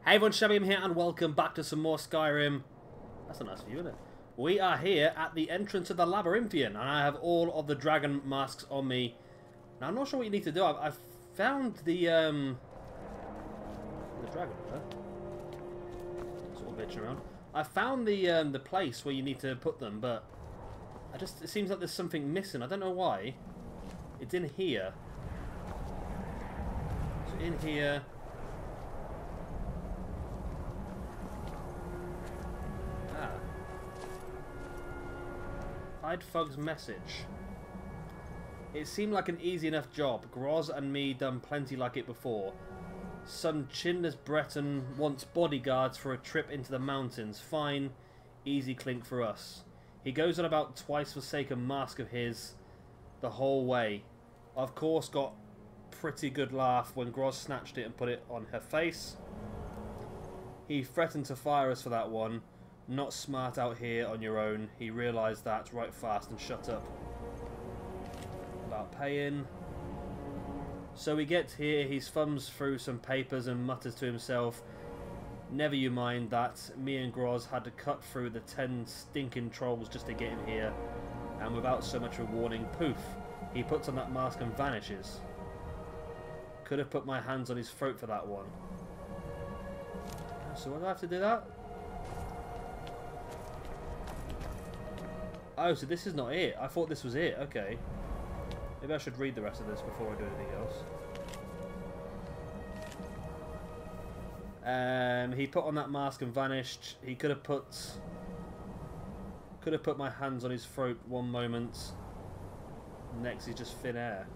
Hey everyone, Shabby here and welcome back to some more Skyrim. That's a nice view, isn't it? We are here at the entrance of the Labyrinthian and I have all of the dragon masks on me. Now I'm not sure what you need to do. I've found the dragon there. Sort of bitching around. I found the place where you need to put them, but it seems like there's something missing. I don't know why. It's in here. So in here. Hide Fug's message. It seemed like an easy enough job. Groz and me done plenty like it before. Some chinless Breton wants bodyguards for a trip into the mountains. Fine, easy clink for us. He goes on about twice forsaken mask of his the whole way. Of course got pretty good laugh when Groz snatched it and put it on her face. He threatened to fire us for that one. Not smart out here on your own. He realised that right fast and shut up. About paying. So he gets here, he thumbs through some papers and mutters to himself, never you mind that. Me and Groz had to cut through the 10 stinking trolls just to get him here. And without so much a warning, poof, he puts on that mask and vanishes. Could have put my hands on his throat for that one. So what do I have to do that? Oh, so this is not it. I thought this was it. Okay. Maybe I should read the rest of this before I do anything else. He put on that mask and vanished. He could have put my hands on his throat one moment. Next, he's just thin air.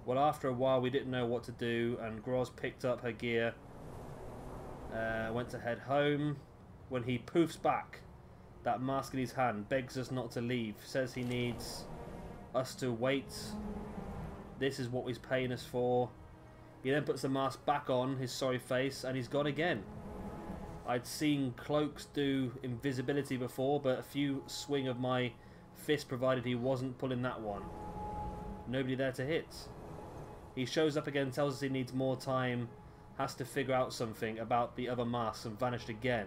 Well, after a while, we didn't know what to do, and Groz picked up her gear, went to head home. When he poofs back, that mask in his hand, begs us not to leave, says he needs us to wait. This is what he's paying us for. He then puts the mask back on his sorry face and he's gone again. I'd seen cloaks do invisibility before, but a few swing of my fist provided he wasn't pulling that one. Nobody there to hit. He shows up again, tells us he needs more time, has to figure out something about the other masks and vanished again.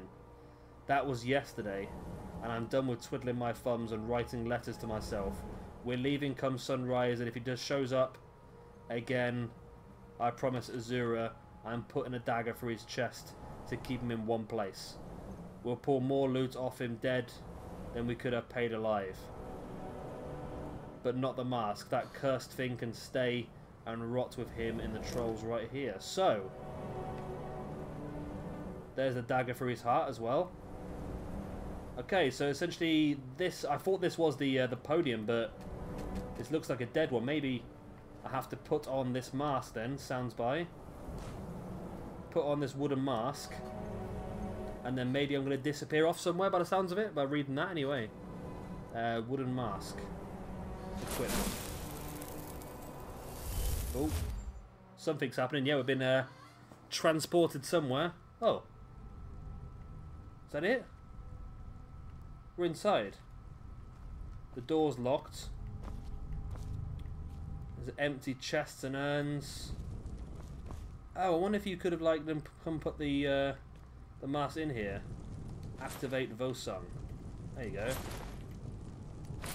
That was yesterday. And I'm done with twiddling my thumbs and writing letters to myself. We're leaving come sunrise, and if he just shows up again, I promise Azura I'm putting a dagger through his chest to keep him in one place. We'll pull more loot off him dead than we could have paid alive. But not the mask. That cursed thing can stay and rot with him in the trolls right here. So, there's a dagger through his heart as well. Okay, so essentially this, I thought this was the podium, but this looks like a dead one. Maybe I have to put on this mask then, sounds by. Put on this wooden mask. And then maybe I'm going to disappear off somewhere by the sounds of it, by reading that anyway. Wooden mask. Equip. Oh, something's happening. Yeah, we've been transported somewhere. Oh. Is that it? We're inside. The door's locked. There's empty chests and urns. Oh, I wonder if you could have like them come put the mask in here. Activate Vosung. There you go.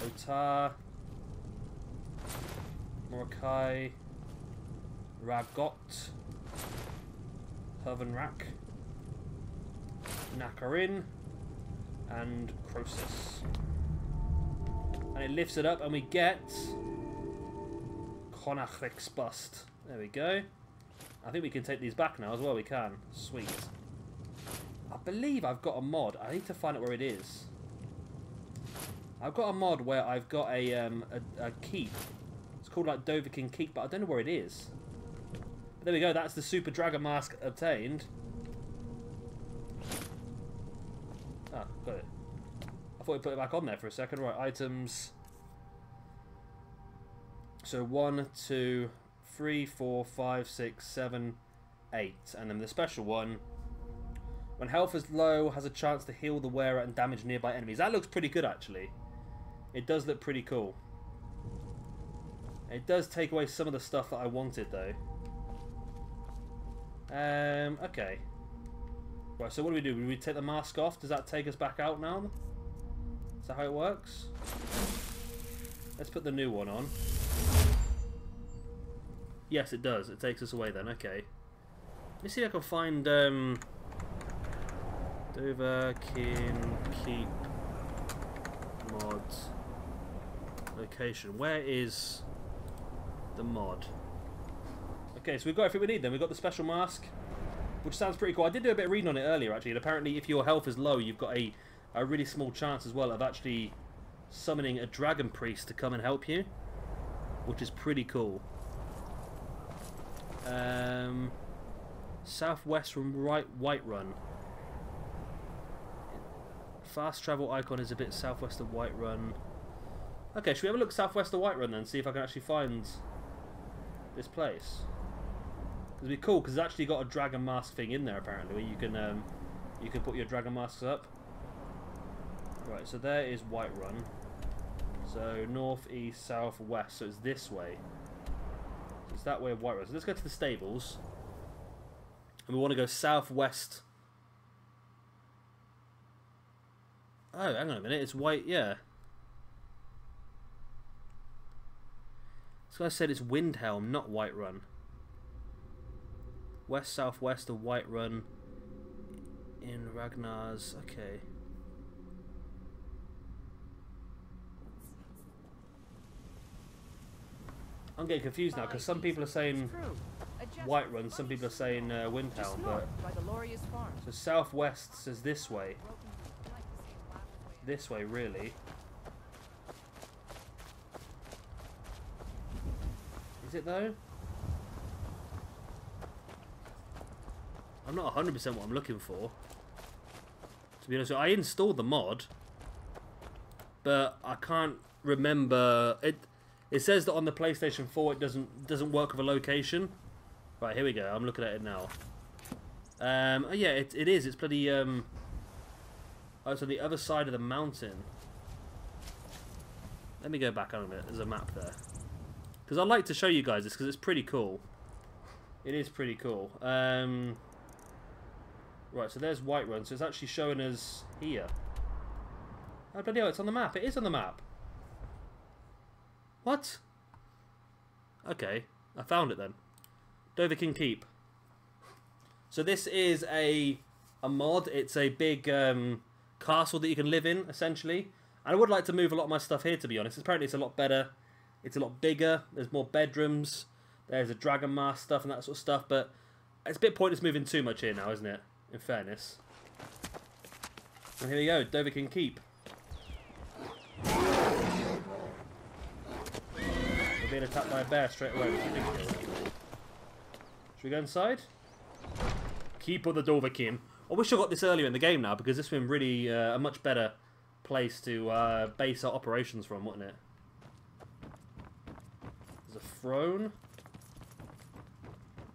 Otar. Morokai. Ragot. Hervenrak. Nakarin. And Croesus. And it lifts it up and we get Konahriks bust. There we go. I think we can take these back now as well. We can. Sweet. I believe I've got a mod. I need to find out where it is. I've got a mod where I've got a keep. It's called like Dovahkiin keep, but I don't know where it is. But there we go. That's the super dragon mask obtained. Ah, got it. I thought we put it back on there for a second. Right, items. So 1, 2, 3, 4, 5, 6, 7, 8. And then the special one. When health is low, has a chance to heal the wearer and damage nearby enemies. That looks pretty good, actually. It does look pretty cool. It does take away some of the stuff that I wanted, though. Okay. Right, so what do? Do we take the mask off? Does that take us back out now? Is that how it works? Let's put the new one on. Yes, it does. It takes us away then. Okay. Let me see if I can find Dovahkiin keep mod location. Where is the mod? Okay, so we've got everything we need then. We've got the special mask, which sounds pretty cool. I did do a bit of reading on it earlier actually, and apparently if your health is low, you've got a really small chance as well of actually summoning a dragon priest to come and help you, which is pretty cool. Southwest from Whiterun. Fast travel icon is a bit southwest of Whiterun. Okay, should we have a look southwest of Whiterun then, see if I can actually find this place? It'd be cool because it's actually got a dragon mask thing in there apparently, where you can put your dragon masks up. Right, so there is Whiterun. So north, east, south, west. So it's this way. So it's that way of Whiterun. So let's go to the stables. And we want to go southwest. Oh, hang on a minute. It's white, yeah. So I said it's Windhelm, not Whiterun. West southwest of Whiterun in Ragnar's. Okay. I'm getting confused now because some people are saying Whiterun, some people are saying Windhelm, but so southwest says this way. This way, really. Is it though? I'm not 100% what I'm looking for. To be honest with you, I installed the mod, but I can't remember it. It says that on the PlayStation 4 it doesn't work with a location. Right, here we go. I'm looking at it now. Oh yeah, it is. It's bloody oh, it's on the other side of the mountain. Let me go back on it. There's a map there. Because I'd like to show you guys this because it's pretty cool. It is pretty cool. Right, so there's Whiterun. So it's actually showing us here. Oh bloody hell! It's on the map. It is on the map. What? Okay, I found it then. Dovahkiin Keep. So this is a mod. It's a big castle that you can live in, essentially. And I would like to move a lot of my stuff here, to be honest. Apparently it's a lot better. It's a lot bigger. There's more bedrooms. There's a dragon mask stuff and that sort of stuff. But it's a bit pointless moving too much here now, isn't it? In fairness. And here we go. Dovahkiin Keep. Being attacked by a bear straight away. Should we go inside? Keep of the Dovahkiin. I wish I got this earlier in the game now because this would be really a much better place to base our operations from, wouldn't it? There's a throne.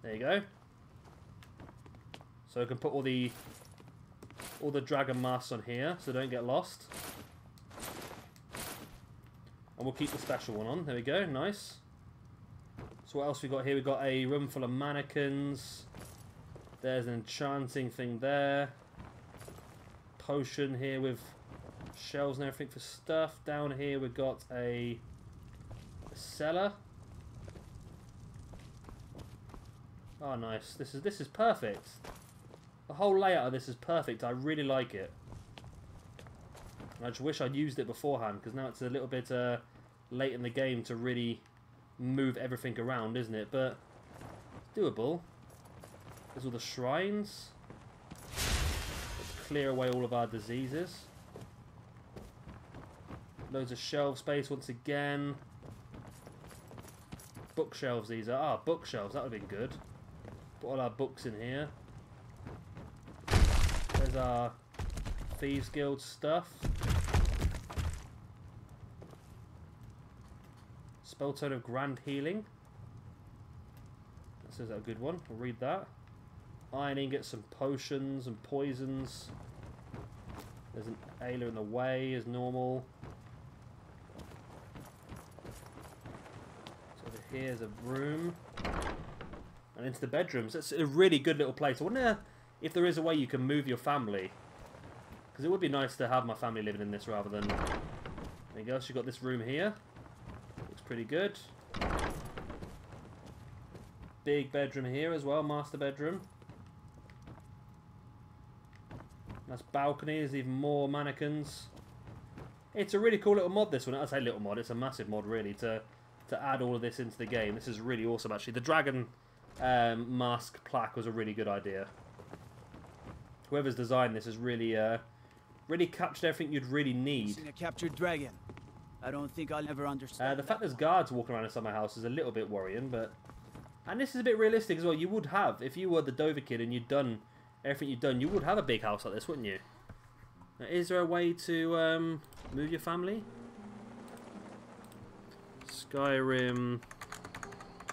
There you go. So I can put all the dragon masks on here so they don't get lost. And we'll keep the special one on. There we go. Nice. So what else we got here? We've got a room full of mannequins. There's an enchanting thing there. Potion here with shelves and everything for stuff. Down here we've got a cellar. Oh, nice. This is perfect. The whole layout of this is perfect. I really like it. I just wish I'd used it beforehand, because now it's a little bit late in the game to really move everything around, isn't it? But it's doable. There's all the shrines. Let's clear away all of our diseases. Loads of shelf space once again. Bookshelves these are. Ah, bookshelves, that would have been good. Put all our books in here. There's our Thieves Guild stuff. Spelltone of Grand Healing. This is a good one. We'll read that. Iron ingots, some potions and poisons. There's an Ayla in the way as normal. So over here's a room. And into the bedrooms. It's a really good little place. I wonder if there is a way you can move your family. Because it would be nice to have my family living in this rather than... There you go, so you've got this room here. Looks pretty good. Big bedroom here as well, master bedroom. Nice balcony, there's even more mannequins. It's a really cool little mod, this one. I say little mod, it's a massive mod really to add all of this into the game. This is really awesome actually. The dragon mask plaque was a really good idea. Whoever's designed this has really really captured everything you'd really need. Seen a captured dragon. I don't think I'll ever understand. The fact there's guards walking around inside my house is a little bit worrying, but... And this is a bit realistic as well. You would have, if you were the Dovahkiin and you'd done everything you'd done, you would have a big house like this, wouldn't you? Now, is there a way to move your family? Skyrim,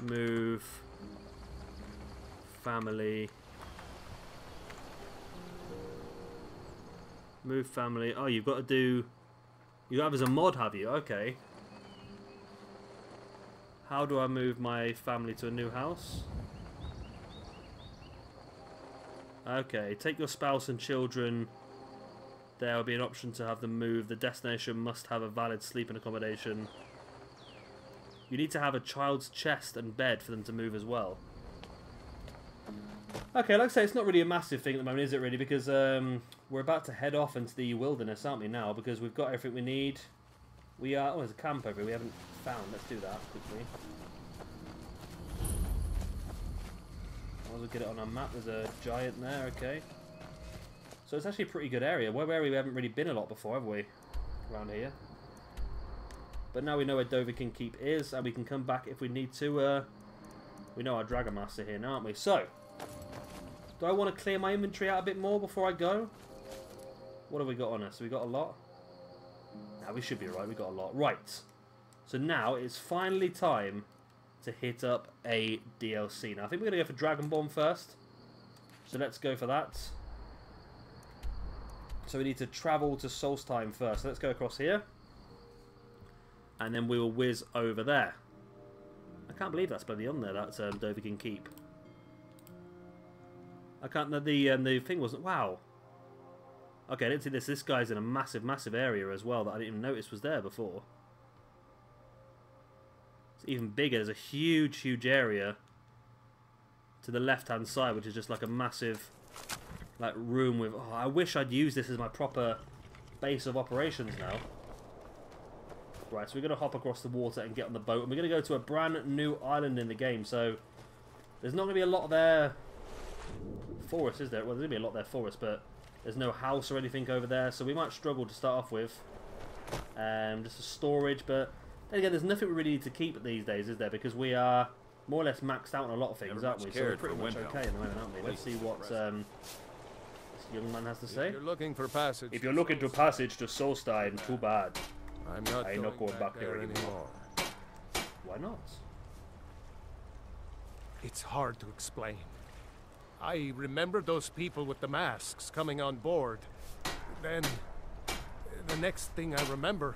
move, family, move family. Oh, you've got to do... You have as a mod, have you? Okay. How do I move my family to a new house? Okay, take your spouse and children. There will be an option to have them move. The destination must have a valid sleeping accommodation. You need to have a child's chest and bed for them to move as well. Okay, like I say, it's not really a massive thing at the moment, is it really? Because we're about to head off into the wilderness, aren't we now? Because we've got everything we need. We are... Oh, there's a camp over here we haven't found. Let's do that quickly. I'll get it on our map. There's a giant there, okay. So it's actually a pretty good area. Where we haven't really been a lot before, have we? Around here. But now we know where Dovahkiin Keep is, and we can come back if we need to. We know our Dragon Master here now, aren't we? So, do I want to clear my inventory out a bit more before I go? What have we got on us? We got a lot? Nah, we should be alright. We got a lot. Right. So now it's finally time to hit up a DLC. Now, I think we're going to go for Dragonborn first. So let's go for that. So we need to travel to Solstheim first. So let's go across here. And then we will whiz over there. I can't believe that's bloody on there. That's Dovahkiin Keep. I can't... The thing wasn't... Wow. Okay, I didn't see this. This guy's in a massive, massive area as well that I didn't even notice was there before. It's even bigger. There's a huge, huge area to the left-hand side, which is just like a massive... like room with... Oh, I wish I'd use this as my proper base of operations now. Right, so we're going to hop across the water and get on the boat. And we're going to go to a brand new island in the game. So there's not going to be a lot of their forest, is there? Well, there's going to be a lot of their forest, but there's no house or anything over there. So we might struggle to start off with. Just a storage. But then again, there's nothing we really need to keep these days, is there? Because we are more or less maxed out on a lot of things, aren't we? So we're pretty much okay at the moment, aren't we? Let's see what this young man has to say. If you're looking for passage, if you're looking to passage to Solstheim, too bad. I'm not going back there anymore. Why not? It's hard to explain. I remember those people with the masks coming on board. Then, the next thing I remember,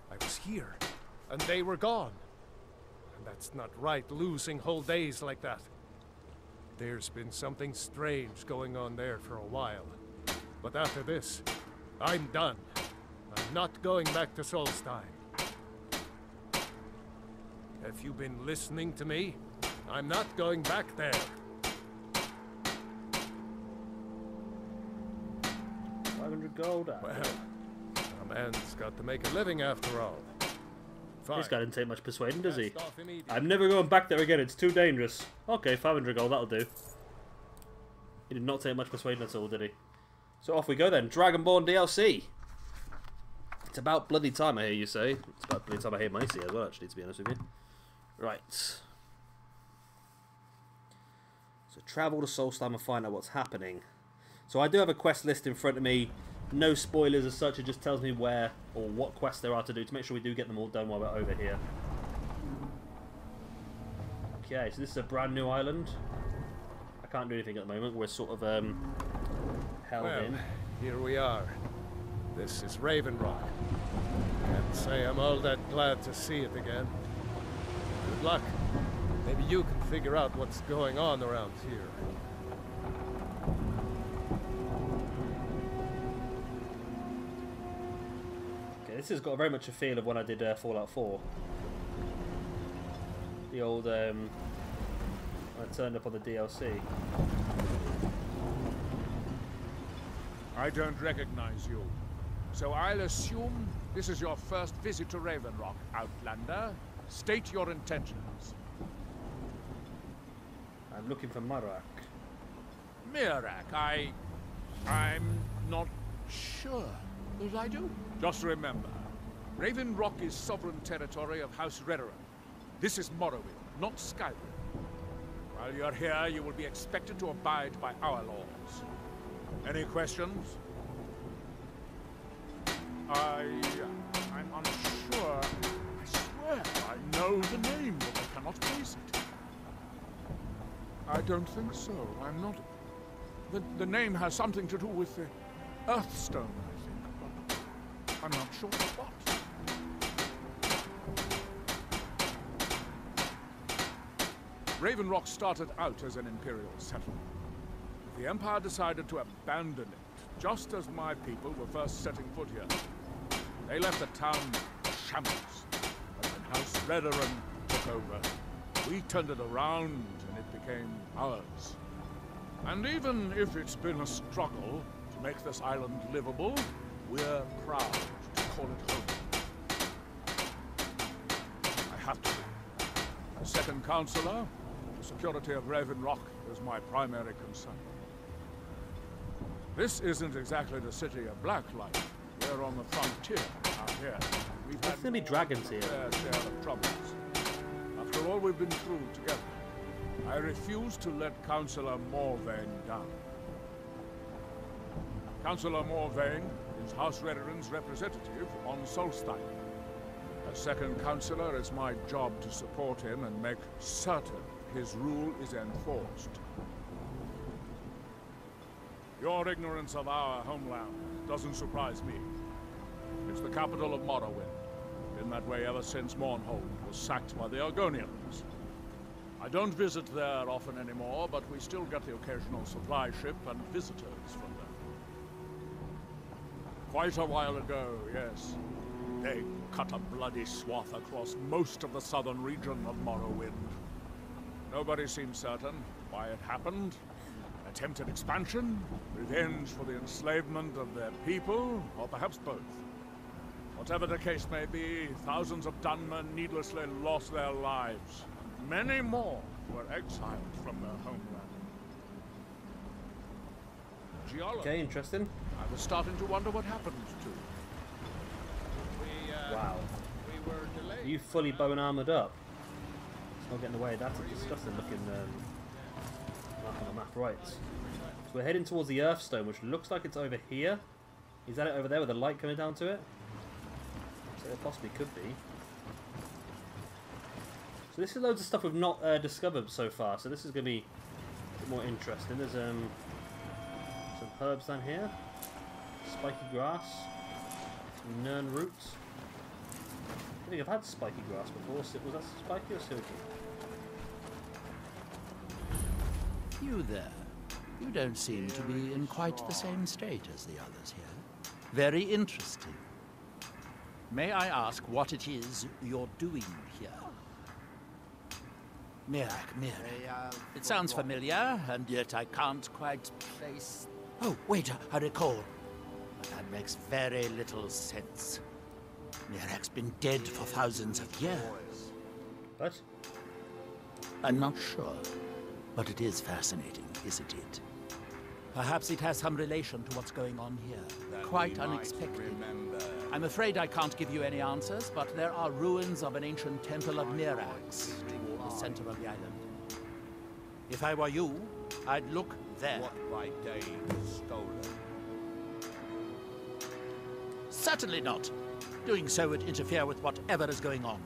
I was here, and they were gone. And that's not right, losing whole days like that. There's been something strange going on there for a while. But after this, I'm done. I'm not going back to Solstheim. Have you been listening to me? I'm not going back there. 500 gold. Well, a man's got to make a living after all. Fine. This guy didn't take much persuading, does he? I'm never going back there again. It's too dangerous. Okay, 500 gold. That'll do. He did not take much persuading at all, did he? So off we go then. Dragonborn DLC. It's about bloody time, I hear you say. It's about bloody time I hear Macy as well, actually, to be honest with you. Right. So travel to Solstheim and find out what's happening. So I do have a quest list in front of me. No spoilers as such. It just tells me where or what quests there are to do to make sure we do get them all done while we're over here. Okay, so this is a brand new island. I can't do anything at the moment. We're sort of held in. Here we are. This is Raven Rock. Can't say I'm all that glad to see it again. Good luck. Maybe you can figure out what's going on around here. this has got very much a feel of when I did Fallout 4. The old, when I turned up on the DLC. I don't recognize you. So I'll assume this is your first visit to Raven Rock, Outlander. State your intentions. I'm looking for Marak. Mirak, I'm not sure that I do. Just remember, Raven Rock is sovereign territory of House Redoran. This is Morrowind, not Skyrim. While you're here, you will be expected to abide by our laws. Any questions? I'm unsure. I swear I know the name, but I cannot place it. I don't think so. I'm not... The name has something to do with the Earthstone, I think, but I'm not sure what. Raven Rock started out as an Imperial settlement. The Empire decided to abandon it, just as my people were first setting foot here. They left the town in shambles, but when House Redoran took over, we turned it around and it became ours. And even if it's been a struggle to make this island livable, we're proud to call it home. I have to be. As second counselor, the security of Raven Rock is my primary concern. This isn't exactly the city of Blacklight. We're on the frontier out here. We've There's gonna be dragons here. fair share of troubles. After all we've been through together, I refuse to let Councillor Morvain down. Councillor Morvain is House Redoran's representative on Solstein. As second councillor, it's my job to support him and make certain his rule is enforced. Your ignorance of our homeland doesn't surprise me. It's the capital of Morrowind. Been that way ever since Mournhold was sacked by the Argonians. I don't visit there often anymore, but we still get the occasional supply ship and visitors from them. Quite a while ago, yes. They cut a bloody swath across most of the southern region of Morrowind. Nobody seems certain why it happened. Attempted expansion, revenge for the enslavement of their people, or perhaps both. Whatever the case may be, thousands of Dunmen needlessly lost their lives. Many more were exiled from their homeland. Geology. Okay, interesting. I was starting to wonder what happened to. Wow. We were delayed. Are you fully bone armored up? It's not getting away. That's a disgusting looking mark on the map. Right. So we're heading towards the Earthstone, which looks like it's over here. Is that it over there with the light coming down to it? So it possibly could be. So this is loads of stuff we've not discovered so far. So this is going to be a bit more interesting. There's some herbs down here. Spiky grass. Some nern roots. I think I've had spiky grass before. Was that spiky or silky? You there. You don't seem to be in quite the same state as the others here. Very interesting. May I ask what it is you're doing here? Mirak. It sounds familiar, and yet I can't quite place... Oh, wait, I recall. But that makes very little sense. Mirak's been dead for thousands of years. What? I'm not sure, but it is fascinating, isn't it? Perhaps it has some relation to what's going on here. Quite unexpected. I'm afraid I can't give you any answers, but there are ruins of an ancient temple of Konahriks toward the center of the island. If I were you, I'd look there. What by day is stolen? Certainly not. Doing so would interfere with whatever is going on,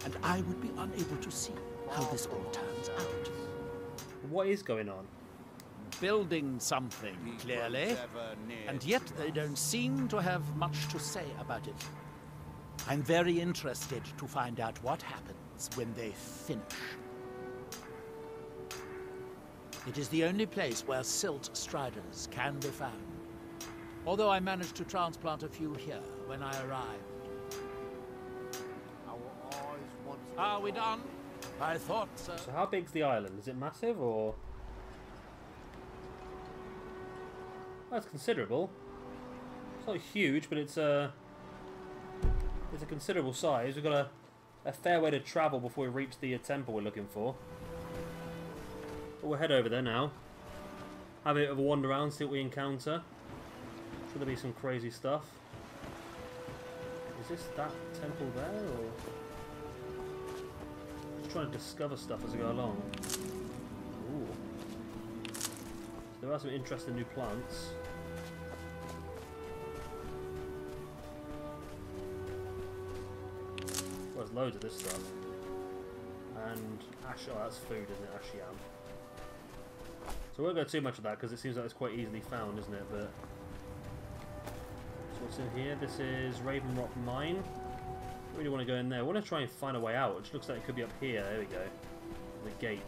and I would be unable to see how this all turns out. What is going on? Building something, clearly, and yet they don't seem to have much to say about it. I'm very interested to find out what happens when they finish. It is the only place where silt striders can be found. Although I managed to transplant a few here when I arrived. Are we done? I thought so. So how big's the island? Is it massive or? That's considerable. It's not huge, but it's a considerable size. We've got a fair way to travel before we reach the temple we're looking for. But we'll head over there now. Have a bit of a wander around, see what we encounter. Should there be some crazy stuff? Is this that temple there, or just trying to discover stuff as I go along? Ooh. So there are some interesting new plants. Well, there's loads of this stuff. And ash, oh, that's food, isn't it? Ash yam. So we won't go too much of that because it seems like it's quite easily found, isn't it? But so what's in here? This is Raven Rock Mine. I really want to go in there. I want to try and find a way out, which looks like it could be up here. There we go. The gate.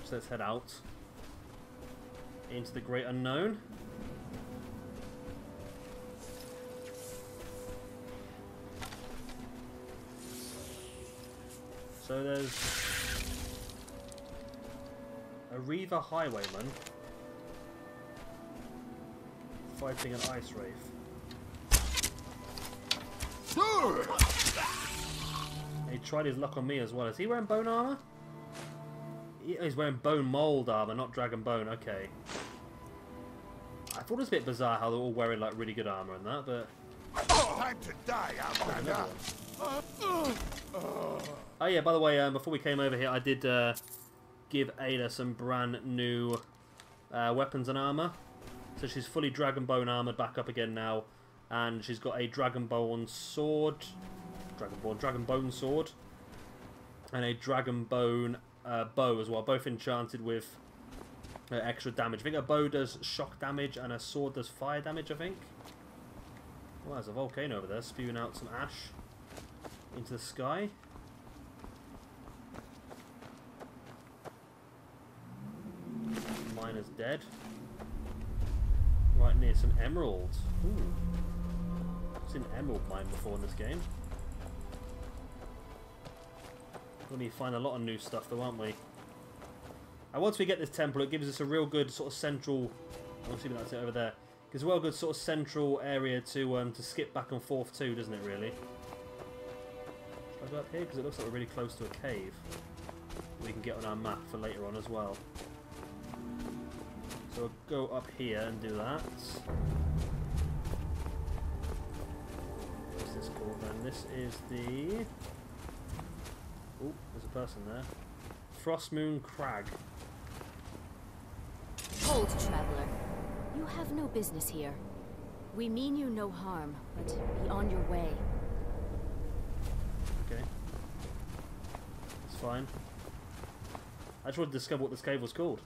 So let's head out into the great unknown. So there's a Reaver Highwayman fighting an ice wraith. He tried his luck on me as well. Is he wearing bone armor? He's wearing bone mold armor, not dragon bone. Okay. I thought it was a bit bizarre how they're all wearing like really good armor and that, but Time to die, Outlander. oh yeah, by the way, before we came over here, I did give Ada some brand new weapons and armor. So she's fully dragon bone armored back up again now, and she's got a dragon bone sword, dragon bone sword, and a dragon bone bow as well, both enchanted with extra damage. I think a bow does shock damage and a sword does fire damage, I think. Well, there's a volcano over there spewing out some ash into the sky. Miner's dead. Right near some emeralds. Ooh. I've seen emerald mine before in this game. We're going to find a lot of new stuff though, aren't we? And once we get this temple, it gives us a real good sort of central... I'll see if that's it over there. Gives a real good sort of central area to skip back and forth to, doesn't it really? Should I go up here? Because it looks like we're really close to a cave. We can get on our map for later on as well. So we'll go up here and do that. What's this called then? This is the... Oh, there's a person there. Frostmoon Crag. Hold, traveler. You have no business here. We mean you no harm, but be on your way. Okay. It's fine. I just wanted to discover what this cave was called.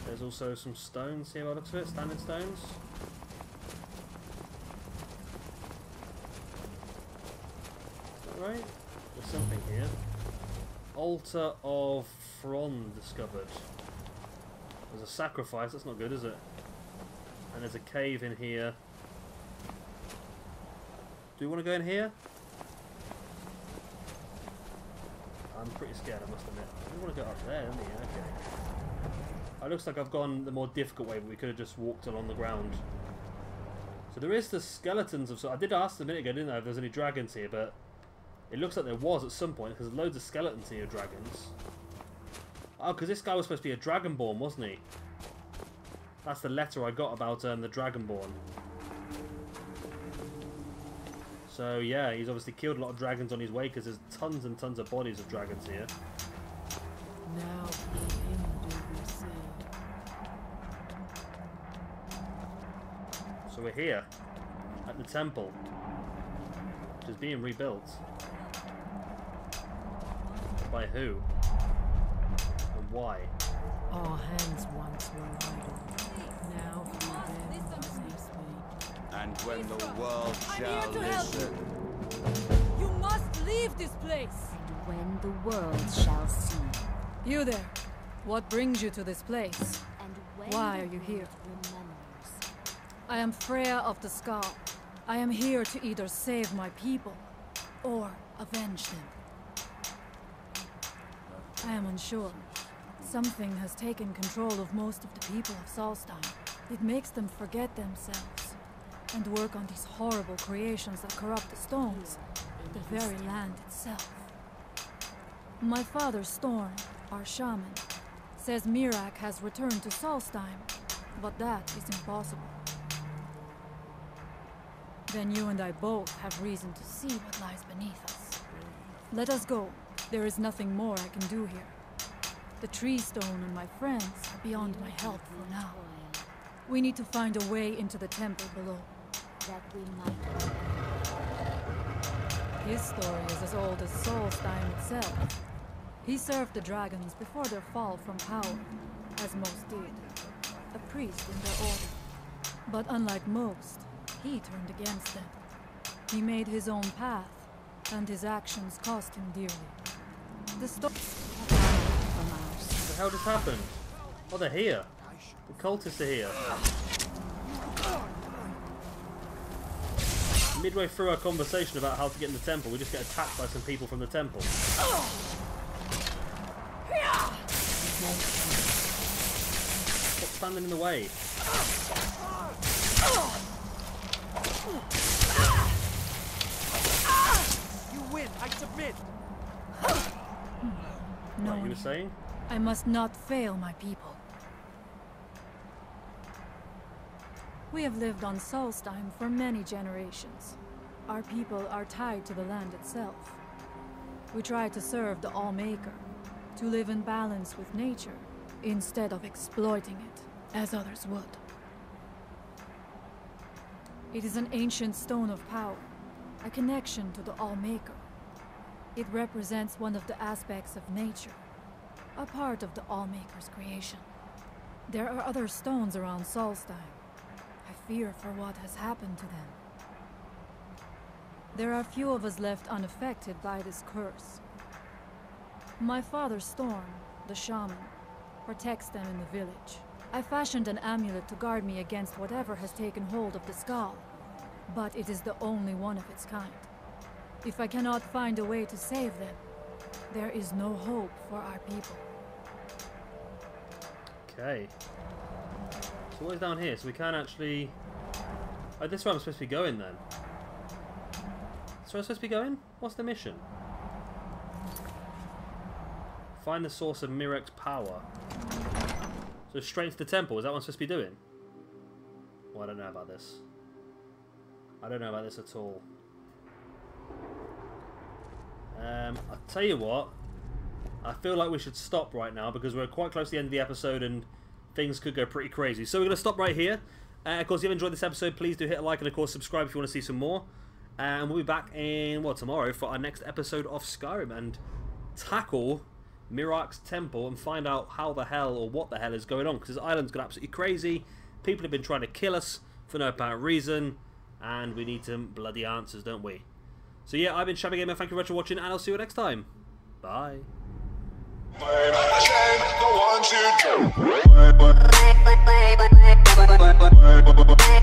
There's also some stones here by the looks of it, standing stones. Is that right? There's something here. Altar of Fron discovered. There's a sacrifice, that's not good, is it? And there's a cave in here. Do we want to go in here? I'm pretty scared, I must admit. We want to go up there, don't we? Okay. It looks like I've gone the more difficult way, but we could have just walked along the ground. So there is the skeletons of... So I did ask a minute ago, didn't I, if there's any dragons here, but it looks like there was at some point, because there's loads of skeletons here, dragons. Oh, because this guy was supposed to be a Dragonborn, wasn't he? That's the letter I got about the Dragonborn. So yeah, he's obviously killed a lot of dragons on his way, because there's tons and tons of bodies of dragons here. Now him do we see. So we're here, at the temple, which is being rebuilt. By who? And why? Our hands once were idle. Now through them must we speak. And when the world shall listen. You must leave this place! And when the world shall see. You there. What brings you to this place? And when Why the are you here? world remembers. I am Freya of the Scar. I am here to either save my people or avenge them. I am unsure. Something has taken control of most of the people of Solstheim. It makes them forget themselves and work on these horrible creations that corrupt the stones, the very land itself. My father Storm, our shaman, says Mirak has returned to Solstheim, but that is impossible. Then you and I both have reason to see what lies beneath us. Let us go. There is nothing more I can do here. The tree stone and my friends are beyond my help for now. We need to find a way into the temple below. That we might. His story is as old as Solstheim itself. He served the dragons before their fall from power, as most did. A priest in their order. But unlike most, he turned against them. He made his own path, and his actions cost him dearly. The story... What the hell just happened? Oh, they're here. The cultists are here. Midway through our conversation about how to get in the temple, we just get attacked by some people from the temple. Stop standing in the way. You win, I submit. No, What you were saying? I must not fail my people. We have lived on Solstheim for many generations. Our people are tied to the land itself. We try to serve the Allmaker, to live in balance with nature, instead of exploiting it, as others would. It is an ancient stone of power, a connection to the Allmaker. It represents one of the aspects of nature, a part of the Allmaker's creation. There are other stones around Solstheim. I fear for what has happened to them. There are few of us left unaffected by this curse. My father Storm, the shaman, protects them in the village. I fashioned an amulet to guard me against whatever has taken hold of the skull, but it is the only one of its kind. If I cannot find a way to save them, there is no hope for our people. Okay. So what is down here? So we can't actually... Oh, this is where I'm supposed to be going then. That's where I'm supposed to be going? What's the mission? Find the source of Mirak's power. So straight into the temple, is that what I'm supposed to be doing? Well, I don't know about this. I don't know about this at all. I'll tell you what. I feel like we should stop right now because we're quite close to the end of the episode and things could go pretty crazy. So we're going to stop right here. Of course, if you've enjoyed this episode, please do hit a like and, of course, subscribe if you want to see some more. And we'll be back in, well, tomorrow for our next episode of Skyrim and tackle Mirak's temple and find out how the hell or what the hell is going on, because this island's gone absolutely crazy. People have been trying to kill us for no apparent reason, and we need some bloody answers, don't we? So yeah, I've been Shabby Gamer, thank you very much for watching, and I'll see you next time. Bye. The ones who do.